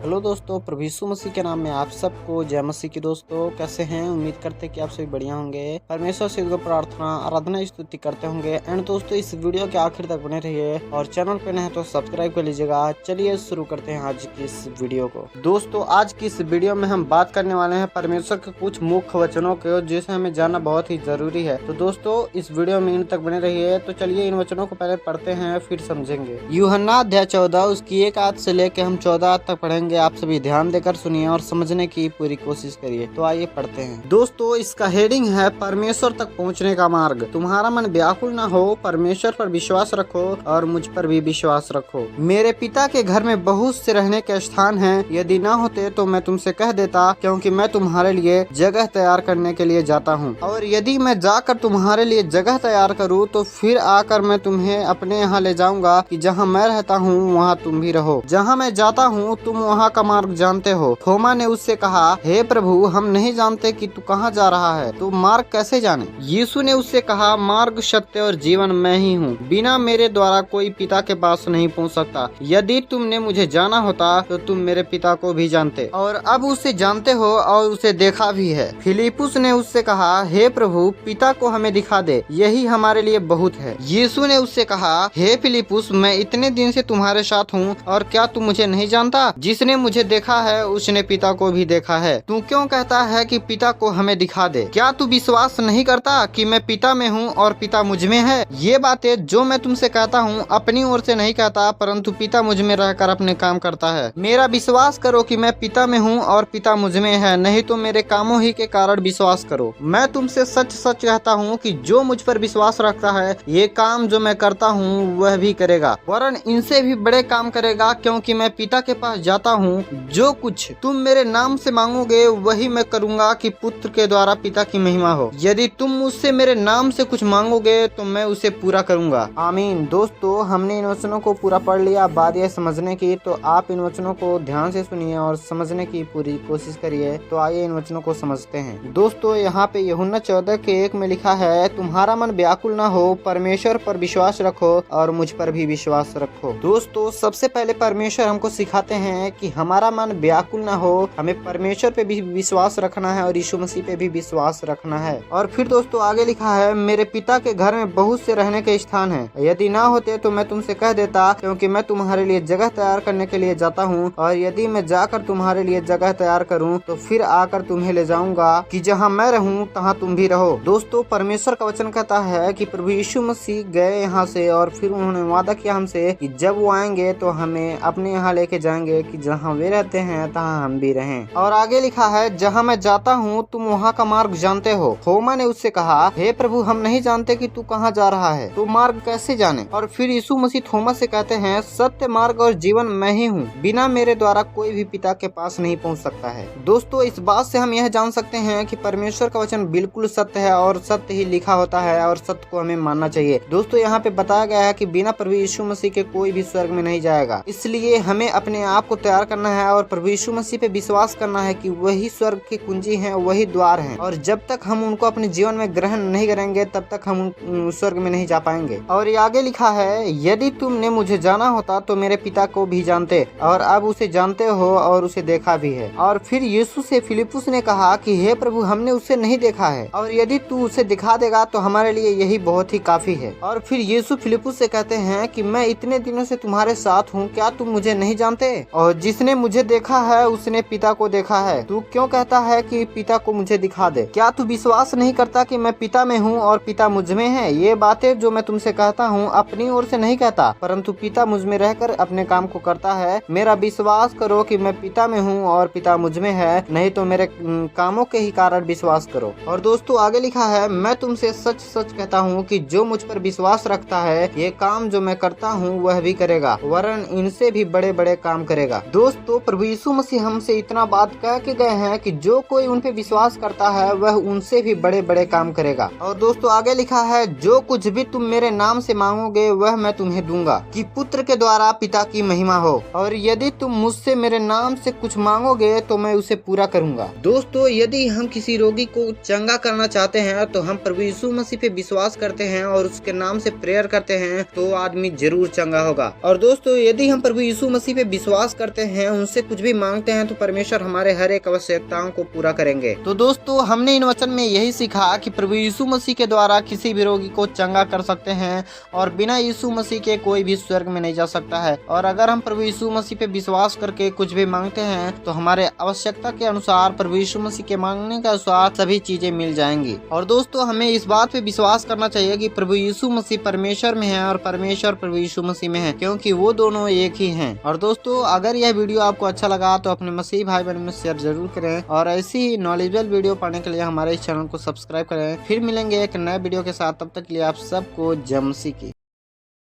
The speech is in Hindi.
हेलो दोस्तों, प्रभु यीशु मसीह के नाम में आप सबको जय मसीह की। दोस्तों कैसे हैं? उम्मीद करते हैं कि आप सभी बढ़िया होंगे। परमेश्वर से प्रार्थना आराधना स्तुति करते होंगे। एंड दोस्तों इस वीडियो के आखिर तक बने रहिए और चैनल पे नए हैं तो सब्सक्राइब कर लीजिएगा। चलिए शुरू करते हैं आज की इस वीडियो को। दोस्तों आज की इस वीडियो में हम बात करने वाले हैं परमेश्वर के कुछ मुख्य वचनों के, जिसे हमें जानना बहुत ही जरूरी है। तो दोस्तों इस वीडियो में इन तक बने रहिए। तो चलिए इन वचनों को पहले पढ़ते हैं फिर समझेंगे। यूहन्ना अध्याय 14 उसकी 1 आयत से लेकर हम 14 आयत तक पढ़ेंगे। आप सभी ध्यान देकर सुनिए और समझने की पूरी कोशिश करिए। तो आइए पढ़ते हैं। दोस्तों इसका हेडिंग है परमेश्वर तक पहुंचने का मार्ग। तुम्हारा मन व्याकुल न हो, परमेश्वर पर विश्वास रखो और मुझ पर भी विश्वास रखो। मेरे पिता के घर में बहुत से रहने के स्थान हैं। यदि न होते तो मैं तुमसे कह देता, क्योंकि मैं तुम्हारे लिए जगह तैयार करने के लिए जाता हूँ। और यदि मैं जाकर तुम्हारे लिए जगह तैयार करूँ तो फिर आकर मैं तुम्हें अपने यहाँ ले जाऊंगा, कि जहाँ मैं रहता हूँ वहाँ तुम भी रहो। जहाँ मैं जाता हूँ तुम वहाँ का मार्ग जानते हो। थोमा ने उससे कहा, हे प्रभु, हम नहीं जानते कि तू कहाँ जा रहा है, तो मार्ग कैसे जाने? यीशु ने उससे कहा, मार्ग सत्य और जीवन मैं ही हूँ। बिना मेरे द्वारा कोई पिता के पास नहीं पहुँच सकता। यदि तुमने मुझे जाना होता तो तुम मेरे पिता को भी जानते, और अब उसे जानते हो और उसे देखा भी है। फिलिपुस ने उससे कहा, हे प्रभु, पिता को हमें दिखा दे, यही हमारे लिए बहुत है। यीशु ने उससे कहा, हे फिलिपुस, मैं इतने दिन से तुम्हारे साथ हूँ और क्या तू मुझे नहीं जानता? जिसने मुझे देखा है उसने पिता को भी देखा है। तू क्यों कहता है कि पिता को हमें दिखा दे? क्या तू विश्वास नहीं करता कि मैं पिता में हूँ और पिता मुझ में है? ये बातें जो मैं तुमसे कहता हूँ अपनी ओर से नहीं कहता, परंतु पिता मुझ में रहकर अपने काम करता है। मेरा विश्वास करो कि मैं पिता में हूँ और पिता मुझ में है, नहीं तो मेरे कामों ही के कारण विश्वास करो। मैं तुमसे सच सच कहता हूँ कि जो मुझ पर विश्वास रखता है ये काम जो मैं करता हूँ वह भी करेगा, वरन इनसे भी बड़े काम करेगा, क्योंकि मैं पिता के पास जाता हूँ। जो कुछ तुम मेरे नाम से मांगोगे वही मैं करूँगा, कि पुत्र के द्वारा पिता की महिमा हो। यदि तुम मुझसे मेरे नाम से कुछ मांगोगे तो मैं उसे पूरा करूँगा। आमीन। दोस्तों हमने इन वचनों को पूरा पढ़ लिया। बात यह समझने की, तो आप इन वचनों को ध्यान से सुनिए और समझने की पूरी कोशिश करिए। तो आइए इन वचनों को समझते हैं। दोस्तों यहाँ पे यूहन्ना 14:1 में लिखा है, तुम्हारा मन व्याकुल न हो, परमेश्वर पर विश्वास रखो और मुझ पर भी विश्वास रखो। दोस्तों सबसे पहले परमेश्वर हमको सिखाते हैं कि हमारा मन व्याकुल न हो, हमें परमेश्वर पे भी विश्वास रखना है और यीशु मसीह पे भी विश्वास रखना है। और फिर दोस्तों आगे लिखा है, मेरे पिता के घर में बहुत से रहने के स्थान हैं। यदि ना होते तो मैं तुमसे कह देता, क्योंकि मैं तुम्हारे लिए जगह तैयार करने के लिए जाता हूँ। और यदि मैं जाकर तुम्हारे लिए जगह तैयार करूँ तो फिर आकर तुम्हें ले जाऊंगा, कि जहाँ मैं रहूँ तहाँ तुम भी रहो। दोस्तों परमेश्वर का वचन कहता है कि प्रभु यीशु मसीह गए यहाँ से और फिर उन्होंने वादा किया हमसे कि जब वो आएंगे तो हमें अपने यहाँ लेके जाएंगे, कि जहाँ वे रहते हैं तहाँ हम भी रहें। और आगे लिखा है, जहाँ मैं जाता हूँ तुम वहाँ का मार्ग जानते हो। थोमा ने उससे कहा, हे प्रभु, हम नहीं जानते कि तू कहाँ जा रहा है, तो मार्ग कैसे जाने? और फिर यीशु मसीह थोमा से कहते हैं, सत्य, मार्ग और जीवन मैं ही हूँ। बिना मेरे द्वारा कोई भी पिता के पास नहीं पहुँच सकता है। दोस्तों इस बात से हम यह जान सकते हैं कि परमेश्वर का वचन बिल्कुल सत्य है और सत्य ही लिखा होता है और सत्य को हमें मानना चाहिए। दोस्तों यहाँ पे बताया गया है कि बिना प्रभु यीशु मसीह के कोई भी स्वर्ग में नहीं जाएगा। इसलिए हमें अपने आप को तैयार करना है और प्रभु यीशु मसीह पे विश्वास करना है कि वही स्वर्ग की कुंजी है, वही द्वार है। और जब तक हम उनको अपने जीवन में ग्रहण नहीं करेंगे तब तक हम स्वर्ग में नहीं जा पाएंगे। और ये आगे लिखा है, यदि तुमने मुझे जाना होता तो मेरे पिता को भी जानते, और अब उसे जानते हो और उसे देखा भी है। और फिर यीशु से फिलिपुस ने कहा कि हे प्रभु, हमने उसे नहीं देखा है, और यदि तू उसे दिखा देगा तो हमारे लिए यही बहुत ही काफी है। और फिर यीशु फिलिपुस से कहते हैं कि मैं इतने दिनों से तुम्हारे साथ हूँ, क्या तुम मुझे नहीं जानते? और जिसने मुझे देखा है उसने पिता को देखा है। तू क्यों कहता है कि पिता को मुझे दिखा दे? क्या तू विश्वास नहीं करता कि मैं पिता में हूँ और पिता मुझ में है? ये बातें जो मैं तुमसे कहता हूँ अपनी ओर से नहीं कहता, परंतु पिता मुझ में रहकर अपने काम को करता है। मेरा विश्वास करो कि मैं पिता में हूँ और पिता मुझ में है, नहीं तो मेरे कामों के ही कारण विश्वास करो। और दोस्तों आगे लिखा है, मैं तुमसे सच सच कहता हूँ कि जो मुझ पर विश्वास रखता है ये काम जो मैं करता हूँ वह भी करेगा, वरन इनसे भी बड़े बड़े काम करेगा। दोस्तों प्रभु यीशु मसीह हमसे इतना बात कह के गए हैं कि जो कोई उन पे विश्वास करता है वह उनसे भी बड़े बड़े काम करेगा। और दोस्तों आगे लिखा है, जो कुछ भी तुम मेरे नाम से मांगोगे वह मैं तुम्हें दूंगा, कि पुत्र के द्वारा पिता की महिमा हो। और यदि तुम मुझसे मेरे नाम से कुछ मांगोगे तो मैं उसे पूरा करूंगा। दोस्तों यदि हम किसी रोगी को चंगा करना चाहते हैं तो हम प्रभु यीशु मसीह पे विश्वास करते हैं और उसके नाम से प्रेयर करते हैं तो आदमी जरूर चंगा होगा। और दोस्तों यदि हम प्रभु यीशु मसीह पे विश्वास करते हैं, उनसे कुछ भी मांगते हैं तो परमेश्वर हमारे हर एक आवश्यकताओं को पूरा करेंगे। तो दोस्तों हमने इन वचन में यही सीखा कि प्रभु यीशु मसीह के द्वारा किसी भी रोगी को चंगा कर सकते हैं और बिना यीशु मसीह के कोई भी स्वर्ग में नहीं जा सकता है। और अगर हम प्रभु यीशु मसीह पे विश्वास करके कुछ भी मांगते हैं तो हमारे आवश्यकता के अनुसार प्रभु यीशु मसीह के मांगने के अनुसार सभी चीजें मिल जाएंगी। और दोस्तों हमें इस बात पे विश्वास करना चाहिए कि प्रभु यीशु मसीह परमेश्वर में है और परमेश्वर प्रभु यीशु मसीह में है, क्योंकि वो दोनों एक ही हैं। और दोस्तों अगर यह वीडियो आपको अच्छा लगा तो अपने मसीह भाई बहन में शेयर जरूर करें और ऐसी ही नॉलेजेबल वीडियो पाने के लिए हमारे इस चैनल को सब्सक्राइब करें। फिर मिलेंगे एक नए वीडियो के साथ, तब तक के लिए आप सबको जय मसीह की।